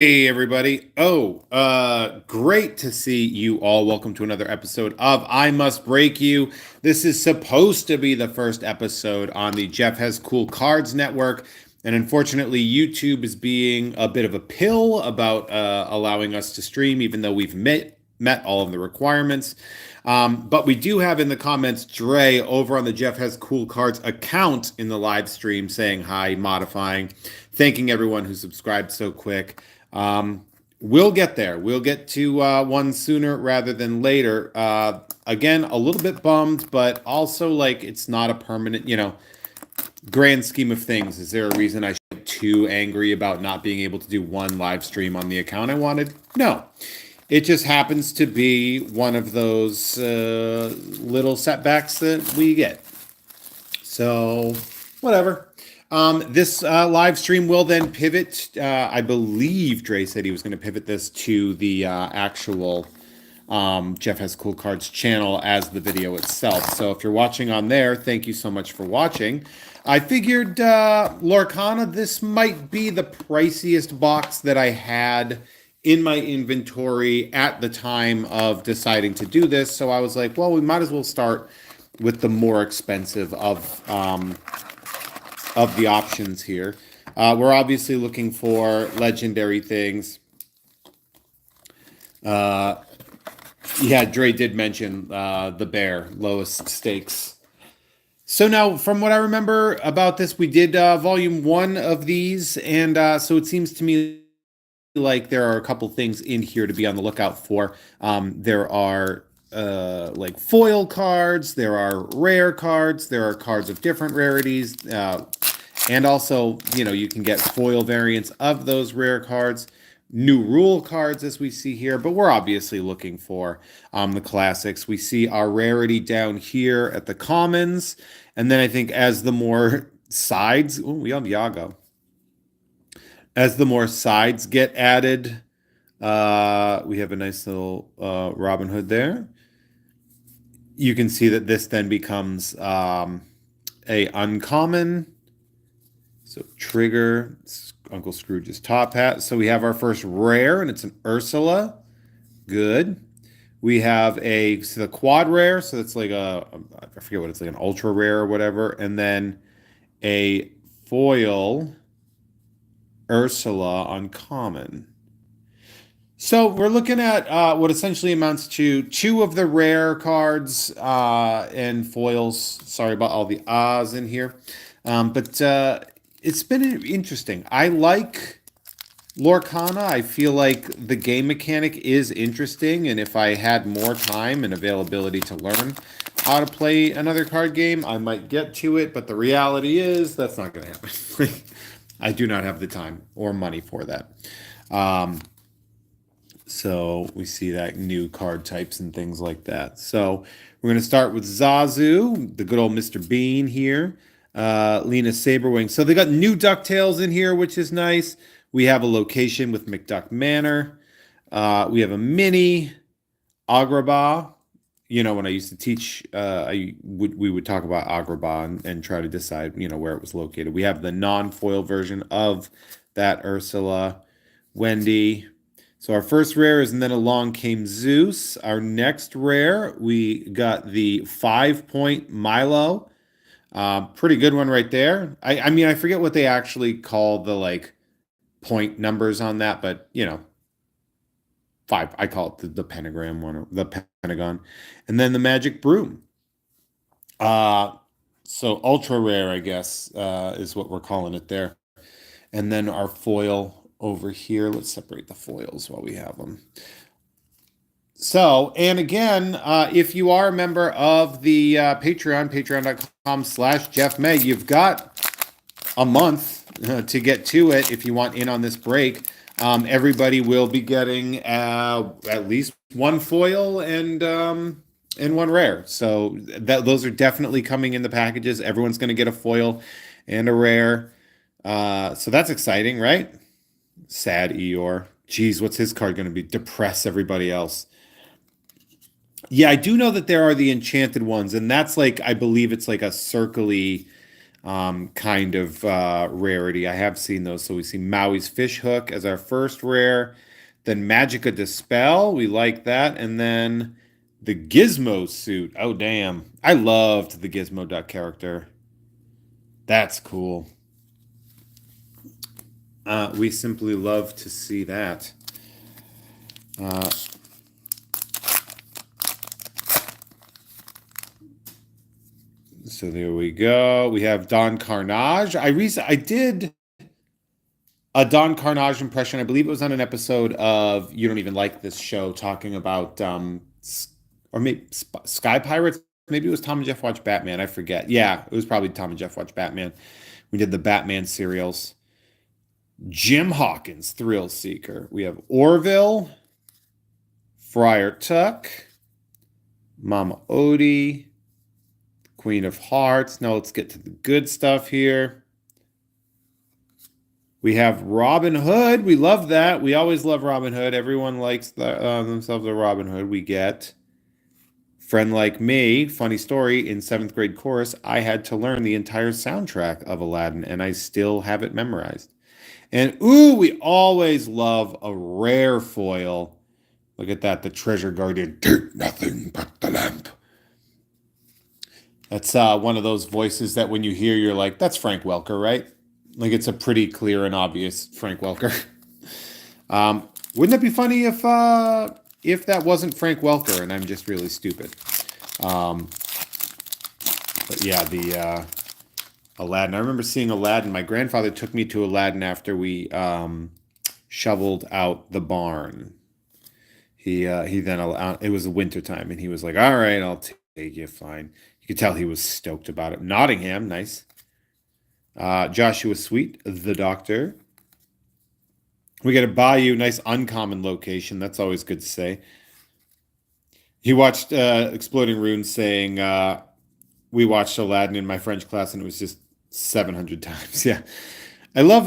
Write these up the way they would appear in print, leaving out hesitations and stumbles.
Hey everybody. Great to see you all. Welcome to another episode of I Must Break You. This is supposed to be the first episode on the Jeff Has Cool Cards Network. And unfortunately, YouTube is being a bit of a pill about allowing us to stream, even though we've met all of the requirements. But we do have in the comments Dre over on the Jeff Has Cool Cards account in the live stream saying hi, modifying, thanking everyone who subscribed so quick. We'll get there. We'll get to one sooner rather than later. Again, a little bit bummed, but also like it's not a permanent, grand scheme of things. Is there a reason I should get too angry about not being able to do one live stream on the account I wanted? No. It just happens to be one of those little setbacks that we get. So, whatever. This live stream will then pivot. I believe Dre said he was going to pivot this to the actual Jeff Has Cool Cards channel as the video itself. So if you're watching on there, thank you so much for watching. I figured Lorcana, this might be the priciest box that I had in my inventory at the time of deciding to do this. So I was like, well, we might as well start with the more expensive of the options here. We're obviously looking for legendary things. Yeah, Dre did mention the bear, lowest stakes. So now, from what I remember about this, we did volume 1 of these, and so it seems to me like there are a couple things in here to be on the lookout for. There are like foil cards, there are rare cards, there are cards of different rarities, and also, you can get foil variants of those rare cards, new rule cards as we see here, but we're obviously looking for the classics. We see our rarity down here at the commons, and then I think as the more sides, we have Yago. As the more sides get added, we have a nice little Robin Hood there. You can see that this then becomes a uncommon. So trigger, Uncle Scrooge's top hat. So we have our first rare, and it's an Ursula. Good. We have the quad rare, so it's like I forget what it's like, an ultra rare or whatever, and then a foil Ursula uncommon. So we're looking at what essentially amounts to 2 of the rare cards and foils. Sorry about all the ahs in here. But it's been interesting. I like Lorcana. I feel like the game mechanic is interesting, and if I had more time and availability to learn how to play another card game, I might get to it, but the reality is that's not going to happen. I do not have the time or money for that. So we see that new card types and things like that. So we're going to start with Zazu, the good old Mr. Bean here. Lena Saberwing. So they got new DuckTales in here, which is nice. We have a location with McDuck Manor. We have a mini Agrabah. When I used to teach, we would talk about Agrabah and try to decide, where it was located. We have the non-foil version of that Ursula, Wendy. So our first rare is, and then along came Zeus. Our next rare, we got the 5-point Milo. Pretty good one right there. I mean, I forget what they actually call the point numbers on that, but 5. I call it the pentagram one, or the pentagon, and then the magic broom. So ultra rare, I guess, is what we're calling it there. And then our foil over here. Let's separate the foils while we have them. So, and again, if you are a member of the Patreon, patreon.com/JeffMay, you've got a month to get to it if you want in on this break. Everybody will be getting at least one foil and one rare. So those are definitely coming in the packages. Everyone's going to get a foil and a rare. So that's exciting, right? Sad Eeyore. Geez, what's his card going to be? Depress everybody else. Yeah, I do know that there are the enchanted ones, and that's I believe it's like a circly kind of rarity. I have seen those. So we see Maui's Fish Hook as our first rare. Then Magica Dispel. We like that. And then the Gizmo suit. Oh, damn. I loved the Gizmo Duck character. That's cool. We simply love to see that. Uh, so there we go. We have Don Carnage. I did a Don Carnage impression. I believe it was on an episode of You Don't Even Like This Show, talking about or maybe Sky Pirates. Maybe it was Tom and Jeff Watch Batman. I forget. Yeah, it was probably Tom and Jeff Watch Batman. We did the Batman serials. Jim Hawkins, Thrill Seeker. We have Orville, Friar Tuck, Mama Odie, Queen of Hearts. Now let's get to the good stuff here. We have Robin Hood. We love that. We always love Robin Hood. Everyone likes themselves a Robin Hood. We get Friend Like Me. Funny story, in 7th grade chorus, I had to learn the entire soundtrack of Aladdin, and I still have it memorized. And ooh, we always love a rare foil. Look at that, the Treasure Guardian. Take nothing but the lamp. That's one of those voices that when you hear, you're like, that's Frank Welker, right? Like, it's a pretty clear and obvious Frank Welker. Wouldn't it be funny if that wasn't Frank Welker and I'm just really stupid? Um, but yeah, the Aladdin. I remember seeing Aladdin. My grandfather took me to Aladdin after we shoveled out the barn. He then it was the winter time, and he was like, "All right, I'll take you. Fine." You could tell he was stoked about it. Nottingham, nice. Joshua Sweet, the Doctor. We got a Bayou, nice uncommon location. That's always good to say. He watched Exploding Runes saying, we watched Aladdin in my French class, and it was just 700 times. Yeah. I love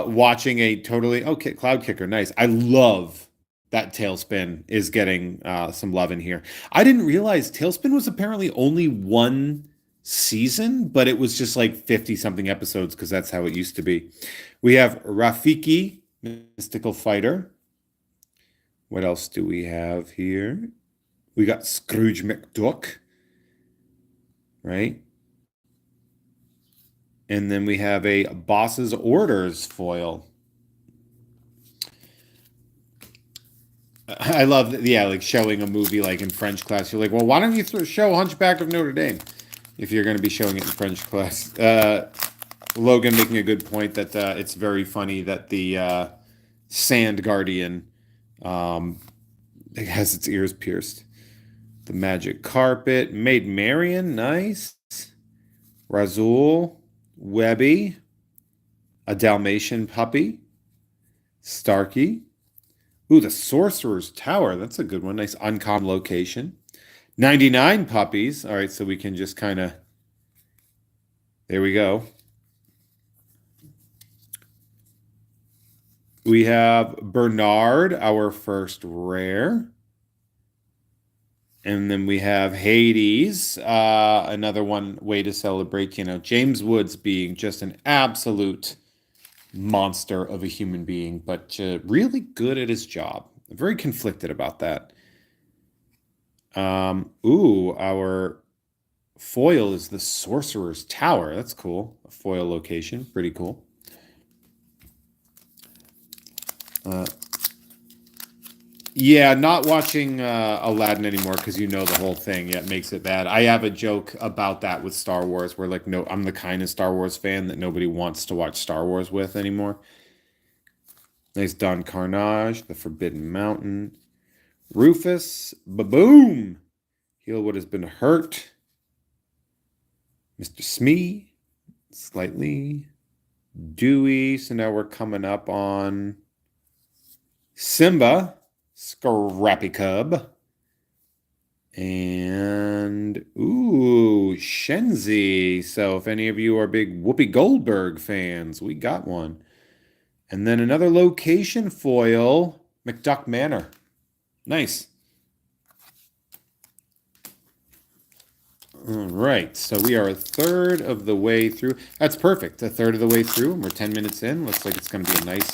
watching a totally, okay, Cloud Kicker, nice. I love that Tailspin is getting some love in here. I didn't realize Tailspin was apparently only one season, but it was just like 50 something episodes because that's how it used to be. We have Rafiki, Mystical Fighter. What else do we have here? We got Scrooge McDuck, right? And then we have a Boss's Orders foil. I love, yeah, like showing a movie like in French class. You're like, well, why don't you show Hunchback of Notre Dame if you're going to be showing it in French class? Logan making a good point that it's very funny that the Sand Guardian has its ears pierced. The Magic Carpet, Maid Marian, nice. Razul, Webby, a Dalmatian puppy, Starkey. Ooh, the Sorcerer's Tower. That's a good one. Nice uncommon location. 99 puppies. All right, so we can just kind of... There we go. We have Bernard, our first rare. And then we have Hades, another one way to celebrate, James Woods being just an absolute monster of a human being, but really good at his job. I'm very conflicted about that. Ooh, our foil is the Sorcerer's Tower. That's cool. A foil location. Pretty cool. Yeah, not watching Aladdin anymore because you know the whole thing. Yeah, it makes it bad. I have a joke about that with Star Wars where, like, no, I'm the kind of Star Wars fan that nobody wants to watch Star Wars with anymore. Nice Don Carnage, the Forbidden Mountain. Rufus, ba-boom! Heal what has been hurt. Mr. Smee, slightly. Dewey, so now we're coming up on Simba, Scrappy Cub. And, ooh, Shenzi. So if any of you are big Whoopi Goldberg fans, we got one. And then another location foil, McDuck Manor. Nice. All right, so we are a third of the way through. That's perfect. A third of the way through. We're 10 minutes in. Looks like it's going to be a nice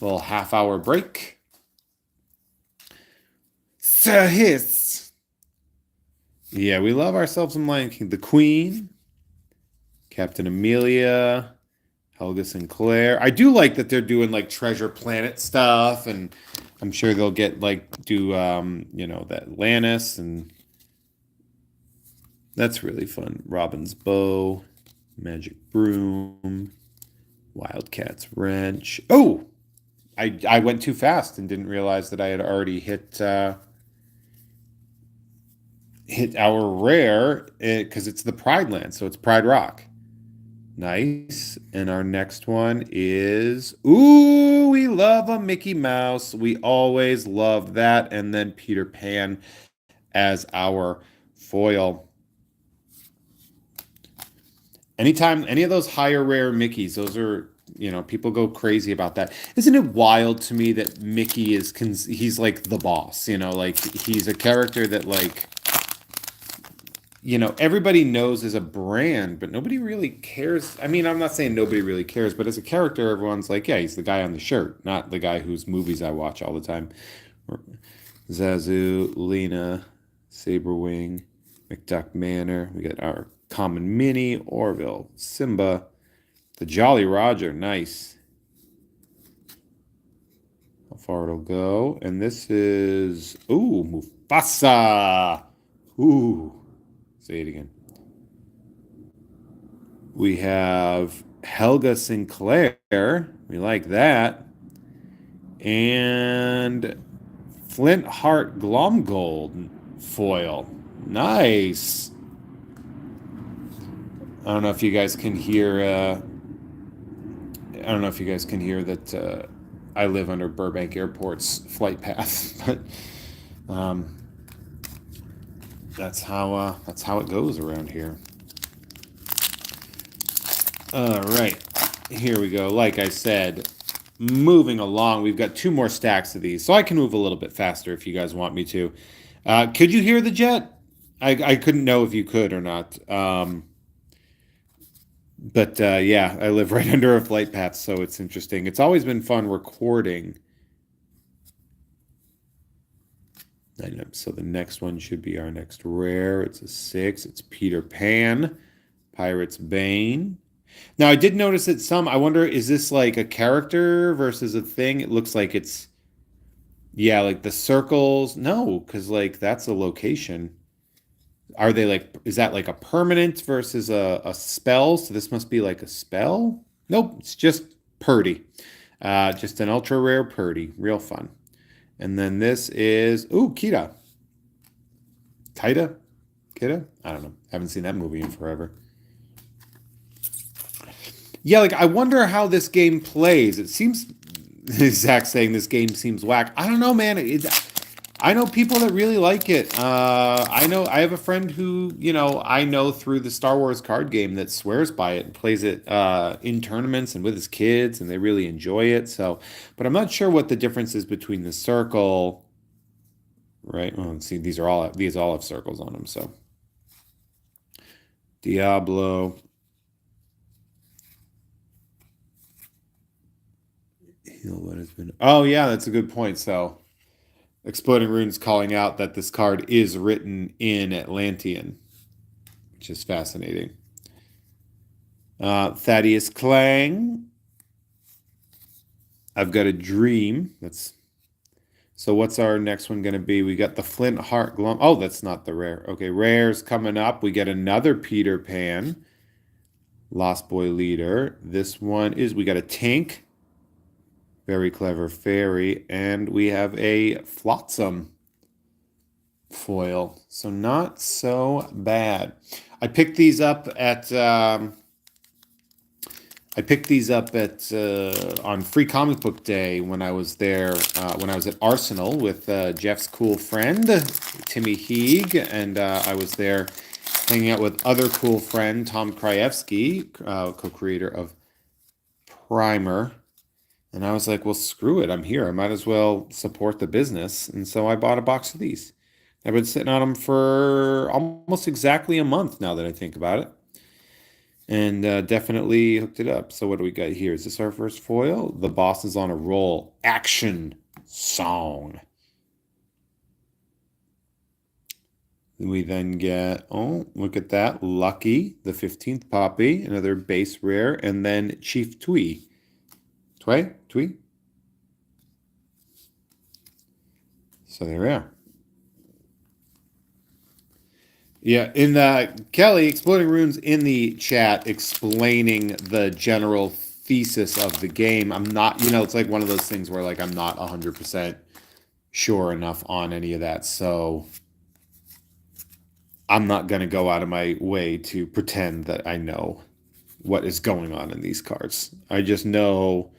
little half-hour break. Sir Hiss. Yeah, we love ourselves some Lion King. The Queen, Captain Amelia, Helga Sinclair. I do like that they're doing like Treasure Planet stuff, and I'm sure they'll get like do that Atlantis, and that's really fun. Robin's Bow, Magic Broom, Wildcat's Wrench. Oh, I went too fast and didn't realize that I had already hit our rare because it's the Pride Land, so it's Pride Rock. Nice. And our next one is, ooh, we love a Mickey Mouse. We always love that. And then Peter Pan as our foil. Anytime any of those higher rare Mickeys, those are, people go crazy about that. Isn't it wild to me that Mickey he's like the boss, like he's a character that like everybody knows as a brand, but nobody really cares. I mean, I'm not saying nobody really cares, but as a character, everyone's like, yeah, he's the guy on the shirt, not the guy whose movies I watch all the time. Zazu, Lena, Saberwing, McDuck Manor. We got our Common Mini, Orville, Simba, the Jolly Roger. Nice. How far it'll go. And this is, ooh, Mufasa. Ooh. Say it again. We have Helga Sinclair. We like that. And Flint Heart Glomgold foil. Nice. I don't know if you guys can hear. I don't know if you guys can hear that I live under Burbank Airport's flight path, but that's how it goes around here. All right, here we go. Like I said, moving along. We've got two more stacks of these, so I can move a little bit faster if you guys want me to. Could you hear the jet? I couldn't know if you could or not. But yeah, I live right under a flight path, so it's interesting. It's always been fun recording. So the next one should be our next rare. It's a 6. It's Peter Pan, Pirate's Bane. Now I did notice that I wonder, is this like a character versus a thing? It looks like it's, yeah, like the circles. No, because like that's a location. Are they like, is that like a permanent versus a spell? So this must be like a spell? Nope, it's just Purdy. Just an ultra rare Purdy. Real fun. And then this is, ooh, Kita. Kita? Kita? I don't know. Haven't seen that movie in forever. Yeah, like I wonder how this game plays. It seems, Zach saying this game seems whack. I don't know, man. I know people that really like it. I have a friend who, I know through the Star Wars card game that swears by it and plays it in tournaments and with his kids, and they really enjoy it. So, but I'm not sure what the difference is between the circle, right? Oh, let's see, these all have circles on them. So, Diablo. What has been? Oh yeah, that's a good point. So. Exploding Runes calling out that this card is written in Atlantean, which is fascinating. Thaddeus Clang. I've got a dream. So what's our next one going to be? We got the Flint Heart Glum. Oh, that's not the rare. Okay, rare's coming up. We get another Peter Pan. Lost Boy Leader. This one is, we got a Tink. Very Clever Fairy, and we have a Flotsam foil. So not so bad. I picked these up at on Free Comic Book Day when I was there, when I was at Arsenal with Jeff's cool friend Timmy Heeg, and I was there hanging out with other cool friend Tom Krajewski, co-creator of Primer. And I was like, well, screw it. I'm here. I might as well support the business. And so I bought a box of these. I've been sitting on them for almost exactly a month now that I think about it. And definitely hooked it up. So what do we got here? Is this our first foil? The boss is on a roll. Action song. We then get, oh, look at that. Lucky, the 15th Poppy, another base rare, and then Chief Twee. Twee? So there we are. Yeah, in the Kelly, Exploding Runes in the chat explaining the general thesis of the game. I'm not, it's like one of those things where like I'm not 100% sure enough on any of that. So I'm not going to go out of my way to pretend that I know what is going on in these cards. I just know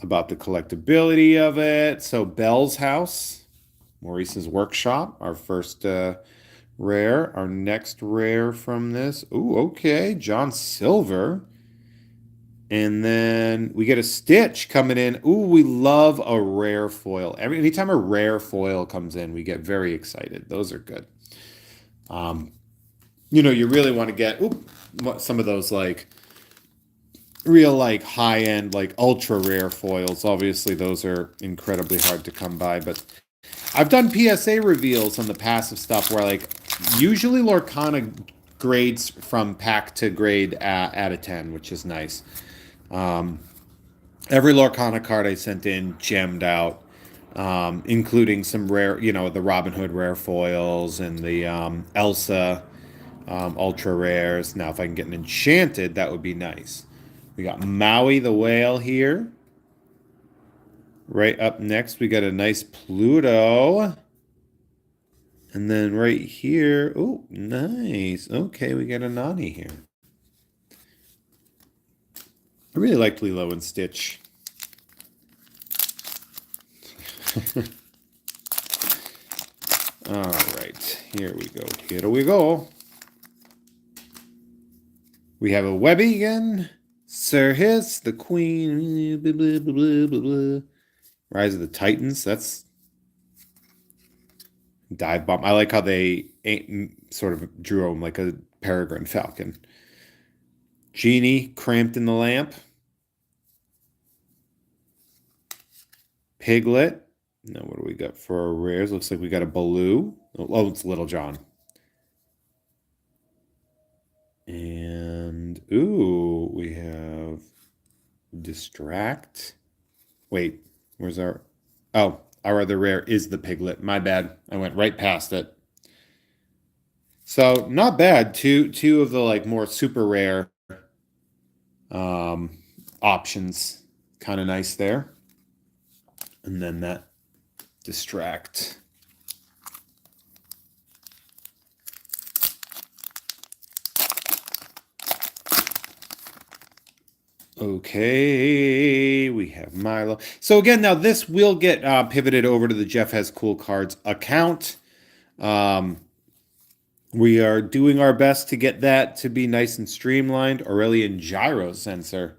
about the collectability of it. So Bell's House, Maurice's Workshop, our first rare. Our next rare from this. Ooh, okay. John Silver. And then we get a Stitch coming in. Ooh, we love a rare foil. Anytime a rare foil comes in, we get very excited. Those are good. You really want to get some of those like real like high end like ultra rare foils. Obviously, those are incredibly hard to come by. But I've done PSA reveals on the passive stuff where like usually Lorcana grades from pack to grade out of 10, which is nice. Every Lorcana card I sent in gemmed out, including some rare, the Robin Hood rare foils and the Elsa ultra rares. Now, if I can get an enchanted, that would be nice. We got Maui the whale here. Right up next, we got a nice Pluto. And then right here, oh, nice. Okay, we got a Nani here. I really liked Lilo and Stitch. All right, here we go. Here we go. We have a Webby again. Sir Hiss, the Queen. Blah, blah, blah, blah, blah. Rise of the Titans. That's dive bomb. I like how they sort of drew him like a peregrine falcon. Genie cramped in the lamp. Piglet. Now, what do we got for our rares? Looks like we got a Baloo. Oh, it's Little John. And, ooh, we have Distract. Wait, where's our... Oh, our other rare is the Piglet. My bad. I went right past it. So, not bad. Two of the, like, more super rare options. Kind of nice there. And then that Distract. Okay, we have Milo. So again, now this will get pivoted over to the Jeff Has Cool Cards account. We are doing our best to get that to be nice and streamlined. Aurelian Gyro Sensor.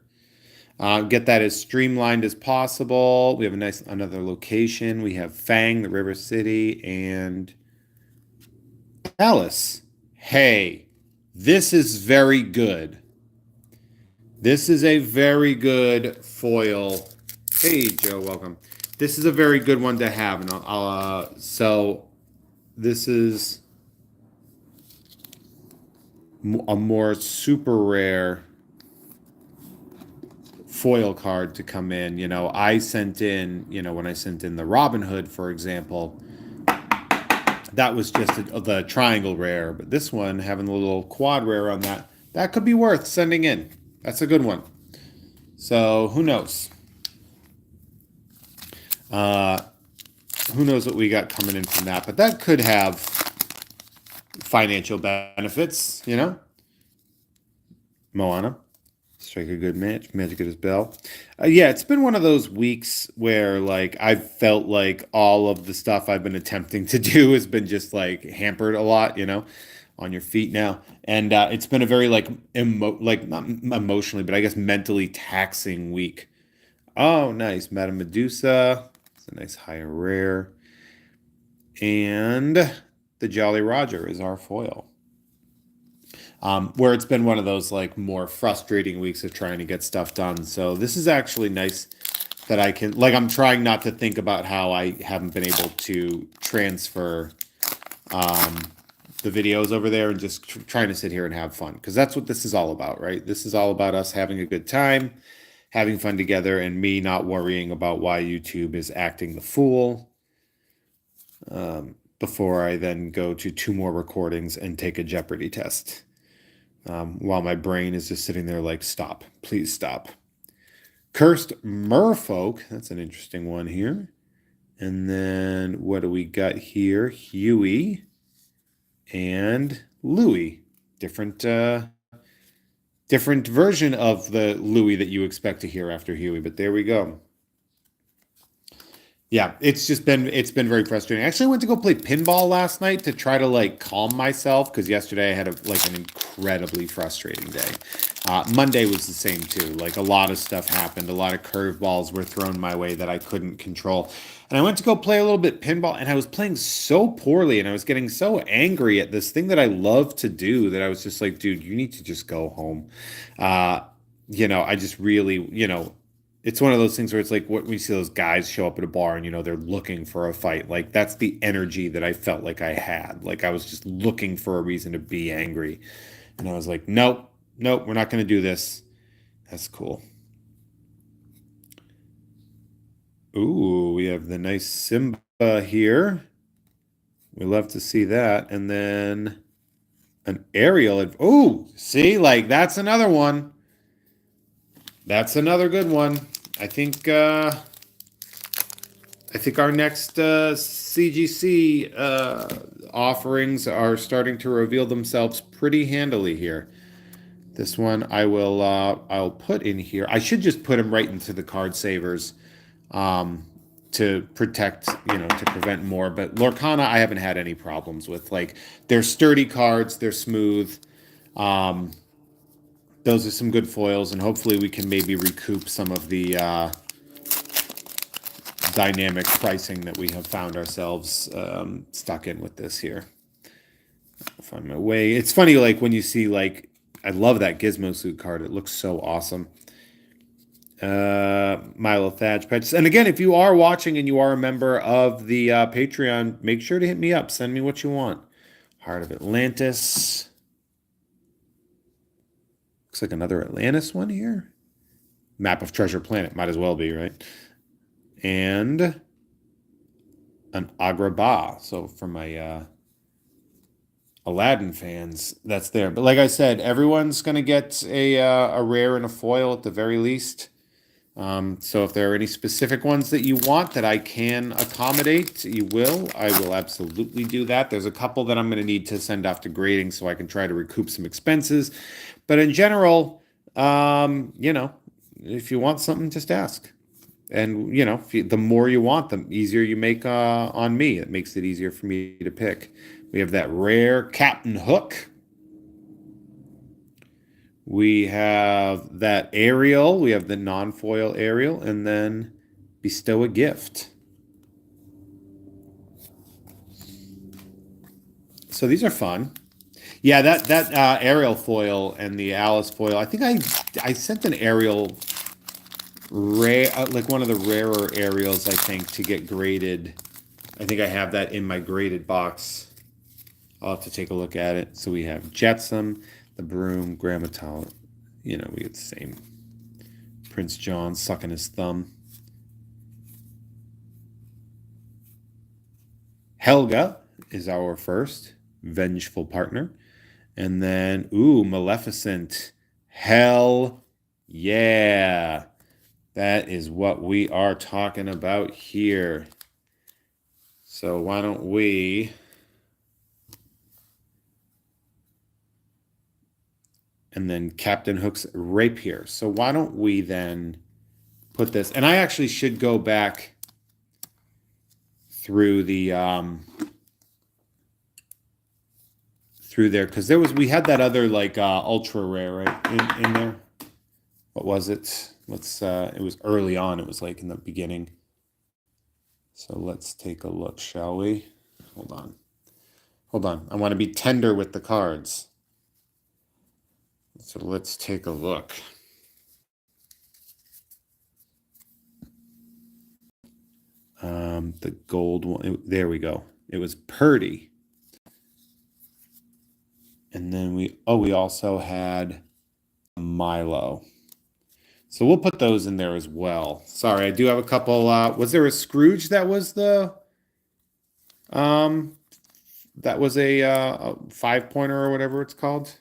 Get that as streamlined as possible. We have another location. We have Fang, the River City, and Alice. Hey, this is very good. This is a very good foil. Hey, Joe, welcome. This is a very good one to have. And so this is a more super rare foil card to come in. I sent in, when I sent in the Robin Hood, for example, that was just the triangle rare. But this one, having the little quad rare on that could be worth sending in. That's a good one. So who knows? Who knows what we got coming in from that? But that could have financial benefits, Moana. Strike a good match. Magic at his bell. Yeah, it's been one of those weeks where like I've felt like all of the stuff I've been attempting to do has been just like hampered a lot, on your feet now. And it's been a very like not emotionally, but I guess mentally taxing week. Oh, nice. Madame Medusa. It's a nice higher rare. And the Jolly Roger is our foil. Where it's been one of those like more frustrating weeks of trying to get stuff done. So this is actually nice that I can, like, I'm trying not to think about how I haven't been able to transfer um, the videos over there and just trying to sit here and have fun, because that's what this is all about, right? This is all about us having a good time, having fun together, and me not worrying about why YouTube is acting the fool before I then go to 2 more recordings and take a Jeopardy test. While my brain is just sitting there like, stop, please stop. Cursed Merfolk, that's an interesting one here. And then what do we got here? Huey and Louis. Different version of the Louis that you expect to hear after Huey, but there we go. Yeah, it's been very frustrating. Actually, I went to go play pinball last night to try to like calm myself, because yesterday I had an incredibly frustrating day. Monday was the same too. Like, a lot of stuff happened, a lot of curveballs were thrown my way that I couldn't control. And I went to go play a little bit pinball, and I was playing so poorly, and I was getting so angry at this thing that I love to do, that I was just like, dude, you need to just go home. Uh, I just really, it's one of those things where it's like, what we see those guys show up at a bar and they're looking for a fight. Like, that's the energy that I felt like I had. Like, I was just looking for a reason to be angry. And I was like, nope, nope, we're not going to do this. That's cool. Ooh, we have the nice Simba here. We love to see that. And then an aerial. Ooh, see, like, that's another one. That's another good one. I think our next CGC offerings are starting to reveal themselves pretty handily here. This one I'll put in here. I should just put them right into the card savers to protect, to prevent more. But Lorcana, I haven't had any problems with. Like, they're sturdy cards, they're smooth. Um, those are some good foils, and hopefully we can maybe recoup some of the dynamic pricing that we have found ourselves stuck in with this here. I'll find my way. It's funny, like, when you see, like, I love that Gizmo Suit card. It looks so awesome. Milo Thatch Patches. And again, if you are watching and you are a member of the Patreon, make sure to hit me up. Send me what you want. Heart of Atlantis. Looks like another Atlantis one here. Map of Treasure Planet. Might as well be, right? And an Agrabah. So for my Aladdin fans, that's there. But like I said, everyone's going to get a rare and a foil at the very least. So if there are any specific ones that you want that I can accommodate, I will absolutely do that. There's a couple that I'm going to need to send off to grading so I can try to recoup some expenses. But in general, if you want something, just ask. And, the more you want, the easier you make on me. It makes it easier for me to pick. We have that rare Captain Hook. We have that Ariel. We have the non-foil Ariel. And then Bestow a Gift. So these are fun. Yeah, that Ariel foil and the Alice foil. I think I sent an Ariel rare, like one of the rarer Ariels, I think, to get graded. I think I have that in my graded box. I'll have to take a look at it. So we have Jetsam, the Broom, Grammatal. We get the same. Prince John sucking his thumb. Helga is our first vengeful partner. And then, Maleficent. Hell yeah. That is what we are talking about here. So why don't we... And then Captain Hook's Rapier. So why don't we then put this... And I actually should go back through the... through there, because we had that other, like, ultra rare, right, in there. What was it? It was early on. It was like in the beginning. So let's take a look, shall we? Hold on. Hold on. I want to be tender with the cards. So let's take a look. The gold one. There we go. It was Purdy. And then we also had Milo. So we'll put those in there as well. Sorry, I do have a couple. Was there a Scrooge that was um a 5-pointer or whatever it's called?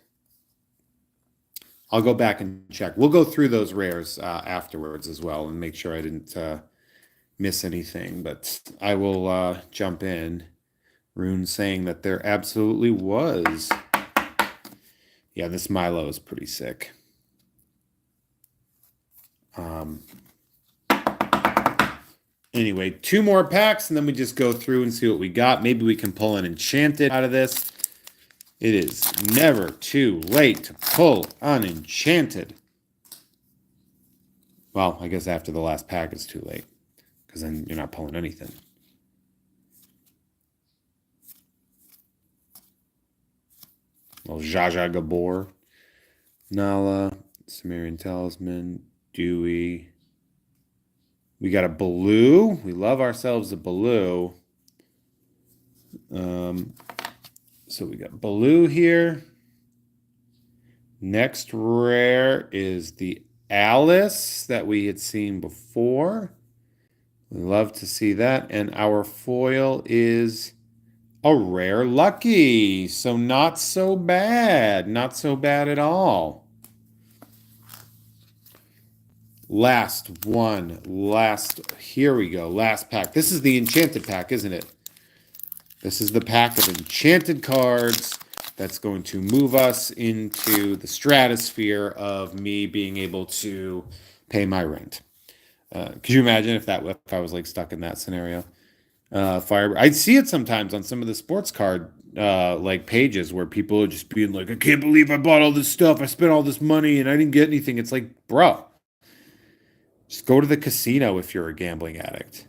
I'll go back and check. We'll go through those rares afterwards as well and make sure I didn't miss anything. But I will jump in. Rune saying that there absolutely was. Yeah, this Milo is pretty sick. Anyway, 2 more packs, and then we just go through and see what we got. Maybe we can pull an enchanted out of this. It is never too late to pull an enchanted. Well, I guess after the last pack it's too late, because then you're not pulling anything. Well, Jaja Gabor, Nala, Sumerian Talisman, Dewey. We got a Baloo. We love ourselves a Baloo. So we got Baloo here. Next rare is the Alice that we had seen before. We love to see that. And our foil is a rare Lucky. So not so bad. Not so bad at all. Last one. Here we go. Last pack. This is the enchanted pack, isn't it? This is the pack of enchanted cards that's going to move us into the stratosphere of me being able to pay my rent. Could you imagine if I was like stuck in that scenario? I'd see it sometimes on some of the sports card like pages where people are just being like, I can't believe I bought all this stuff. I spent all this money and I didn't get anything. It's like, bro, just go to the casino if you're a gambling addict.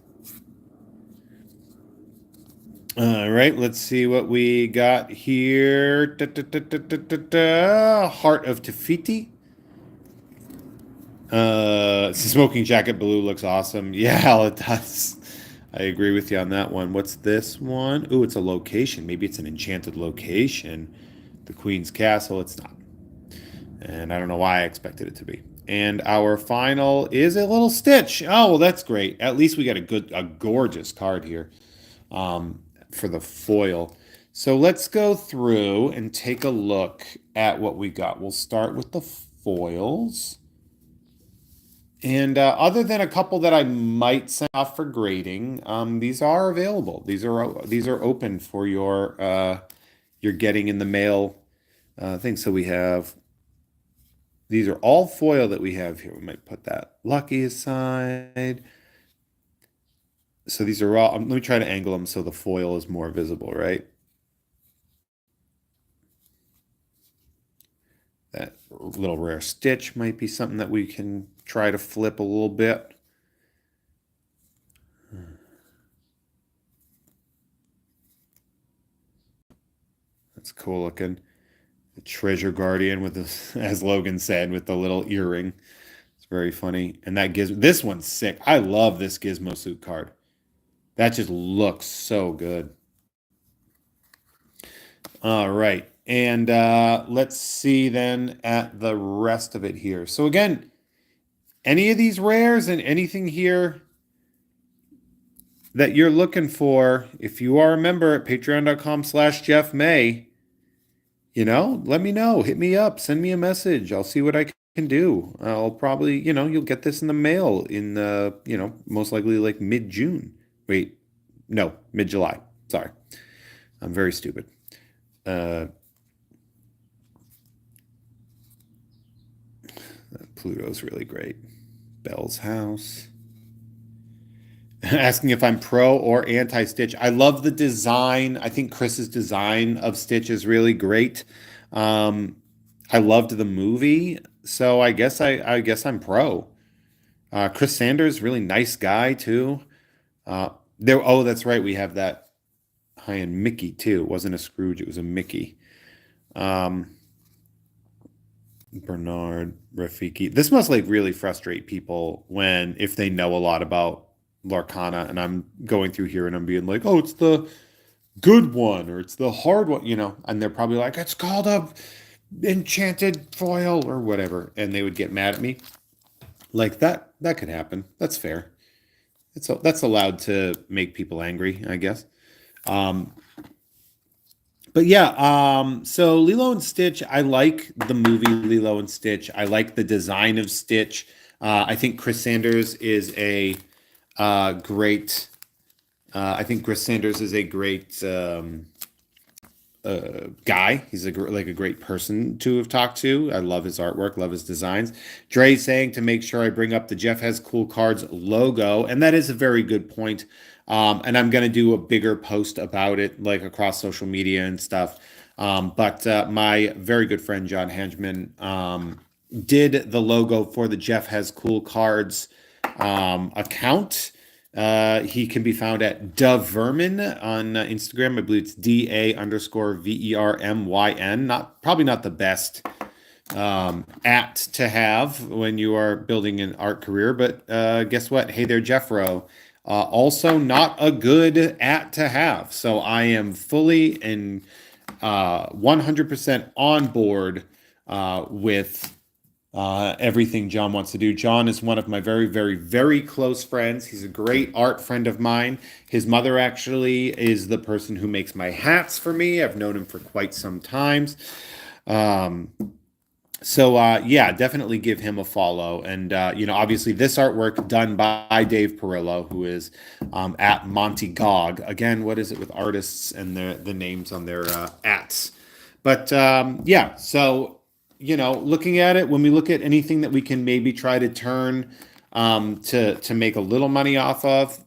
All right, let's see what we got here. Heart of Tafiti. Smoking Jacket Blue looks awesome. Yeah, it does. I agree with you on that one. What's this one? Ooh, it's a location. Maybe it's an enchanted location. The Queen's Castle. It's not. And I don't know why I expected it to be. And our final is a little Stitch. Oh, well, that's great. At least we got a gorgeous card here. For the foil. So let's go through and take a look at what we got. We'll start with the foils. And other than a couple that I might send off for grading, these are available. These are open for your getting in the mail thing. So we have, these are all foil that we have here. We might put that Lucky aside. So these are all, let me try to angle them so the foil is more visible, right? That little rare Stitch might be something that we can try to flip a little bit. That's cool looking. The Treasure Guardian with this, as Logan said, with the little earring. It's very funny. And that gives, this one's sick. I love this Gizmo Suit card. That just looks so good. All right. And let's see then at the rest of it here. So again, any of these rares and anything here that you're looking for, if you are a member at patreon.com/JeffMay, let me know. Hit me up. Send me a message. I'll see what I can do. I'll probably, you'll get this in the mail in, most likely like mid-June. Wait, no, mid-July. Sorry. I'm very stupid. Pluto's really great. Bell's House. Asking if I'm pro or anti-Stitch. I love the design. I think Chris's design of Stitch is really great. I loved the movie, so I guess I'm pro. Chris Sanders, really nice guy too. Oh, that's right. We have that. high-end Mickey too. It wasn't a Scrooge, it was a Mickey. Um, Bernard Rafiki. This must like really frustrate people when if they know a lot about Lorcana and I'm going through here and I'm being like, oh, it's the good one or it's the hard one, and they're probably like, it's called a enchanted foil or whatever, and they would get mad at me. Like that could happen. That's fair. That's allowed to make people angry, I guess. Um, but yeah, so Lilo and Stitch, I like the movie Lilo and Stitch. I like the design of Stitch. I think Chris Sanders is a great. I think Chris Sanders is a great guy. He's like a great person to have talked to. I love his artwork, love his designs. Dre saying to make sure I bring up the Jeff Has Cool Cards logo, and that is a very good point. And I'm gonna do a bigger post about it, like across social media and stuff. But my very good friend John Hangeman did the logo for the Jeff Has Cool Cards account. He can be found at Vermin on Instagram. I believe it's DA_VERMYN. Probably not the best at to have when you are building an art career, but guess what? Hey there, Jeffro. Also, not a good at to have. So I am fully and 100% on board with everything John wants to do. John is one of my very, very, very close friends. He's a great art friend of mine. His mother actually is the person who makes my hats for me. I've known him for quite some times. Yeah, definitely give him a follow. And, obviously this artwork done by Dave Perillo, who is at Monty Gog. Again, what is it with artists and the names on their ats? But yeah, so, looking at it, when we look at anything that we can maybe try to turn to make a little money off of,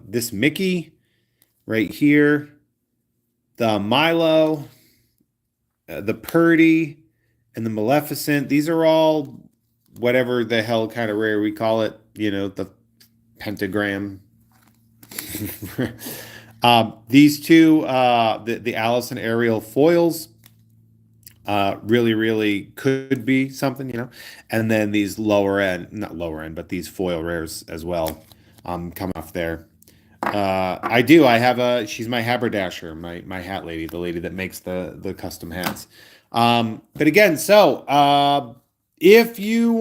this Mickey right here, the Milo, the Purdy, and the Maleficent, these are all whatever the hell kind of rare we call it, the pentagram. These two, the Alice and Ariel foils, really, really could be something. And then these lower end, not lower end, but these foil rares as well, come off there. I have she's my haberdasher, my hat lady, the lady that makes the custom hats. But again, so if you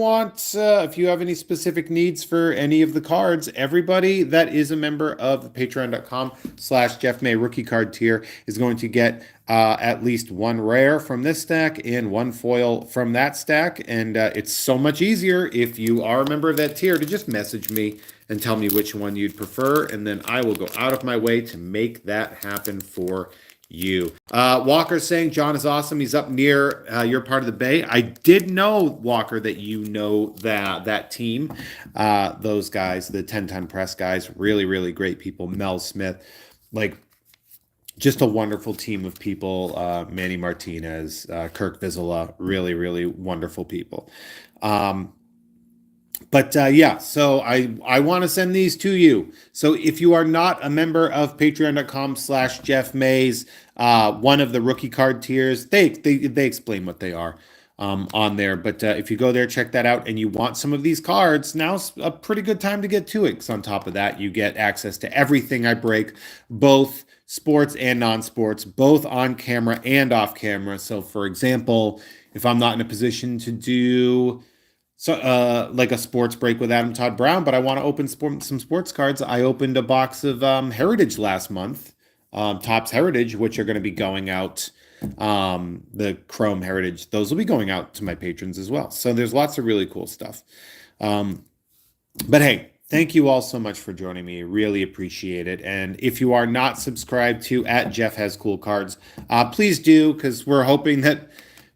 have any specific needs for any of the cards, everybody that is a member of the patreon.com/Jeff May rookie card tier is going to get at least one rare from this stack and one foil from that stack. And it's so much easier if you are a member of that tier to just message me and tell me which one you'd prefer. And then I will go out of my way to make that happen for you. Walker saying John is awesome. He's up near your part of the bay. I did know, Walker, that you know that team. Those guys, the 10-ton press guys, really, really great people. Mel Smith, like just a wonderful team of people. Manny Martinez, Kirk Vizela, really, really wonderful people. Yeah, so I want to send these to you. So if you are not a member of patreon.com/Jeff Mays, one of the rookie card tiers, they explain what they are on there. But if you go there, check that out, and you want some of these cards, now's a pretty good time to get to it. Because on top of that, you get access to everything I break, both sports and non-sports, both on camera and off camera. So for example, if I'm not in a position to do like a sports break with Adam Todd Brown, but I want to open some sports cards. I opened a box of Heritage last month, Topps Heritage, which are going to be going out. The Chrome Heritage, those will be going out to my patrons as well. So there's lots of really cool stuff. But hey, thank you all so much for joining me. Really appreciate it. And if you are not subscribed to at Jeff Has Cool Cards, please do, because we're hoping that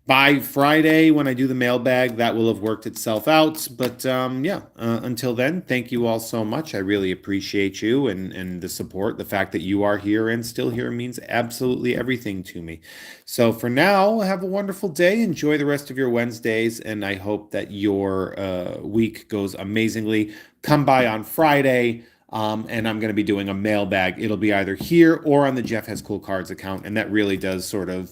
by Friday, when I do the mailbag, that will have worked itself out. But until then, thank you all so much. I really appreciate you and the support. The fact that you are here and still here means absolutely everything to me. So for now, have a wonderful day. Enjoy the rest of your Wednesdays, and I hope that your week goes amazingly. Come by on Friday. And I'm going to be doing a mailbag. It'll be either here or on the Jeff Has Cool Cards account. And that really does sort of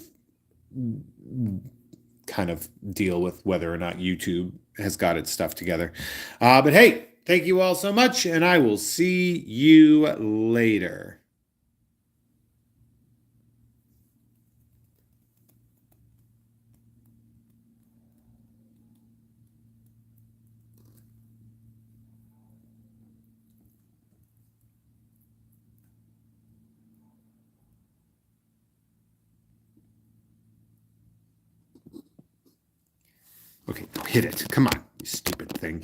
kind of deal with whether or not YouTube has got its stuff together. But hey, thank you all so much, and I will see you later. Okay, hit it. Come on, you stupid thing.